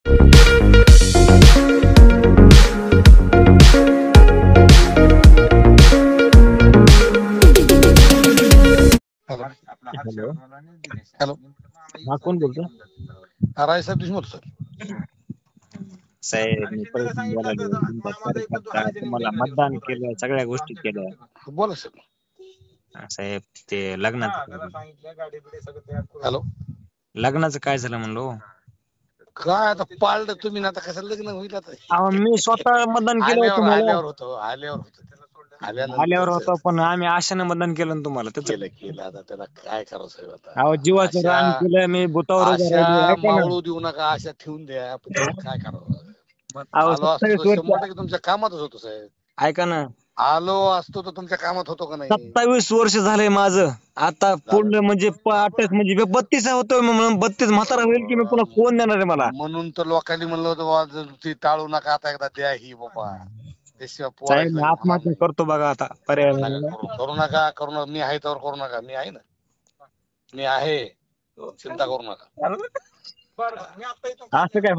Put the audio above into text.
Hello hello. Hello हा, कोण बोलतो? राय साहेब देशमुख सर. साहेब, मी परत बोलायलो. तुमचा कार्यकर्ता, तुम्हाला मतदान केलं, सगळ्या गोष्टी केल्या. बोला सर. साहेब, ते लग्नाचं हॅलो, लग्नाचं काय झालं म्हणलो? काय आता पाळलं तुम्ही ना, आता कसं लग्न होईल आता? अहो, मी स्वतः मतदान केलं आल्यावर तुम्हाला. आल्यावर होतो आल्यावर आल्यानंतर होतं, पण आम्ही आशेने मतदान केलं ना तुम्हाला. त्याचं केलं आता त्याला काय करावं साहेब? अहो, आता जीवाचं रान केलं मी, बुतावर उभा राहिलो. आशा ऐका ना. मावळू देऊ नका, आशा ठेवून द्या. पण त्याला काय करावं? अहो, आलो असतो 27 तर वर्ष. 100% तुमच्या कामातच होतो साहेब. ऐका ना, आलो असतो तर तुमच्या कामात होतो का नाही? 27 वर्ष झालंय माझं. आता झालं. पूर्ण म्हणजे 28 म्हणजे 32 होतोय, म्हणून 32 म्हातारा होईल की मी, पुन्हा कोण देणार आहे मला? म्हणून तर लोकांनी म्हणलं होतं बाबा, ती टाळू नका, आता एकदा द्या ही बाबा. त्याशिवाय साहेब, पोरायचं मी लग्न होणार आत्महत्या नाही. करतो बघा आता, पर्याय नका नाही. करू नका. मी आहे तर करू नका. मी आहे ना, मी आहे. चिंता करू नका. असं काय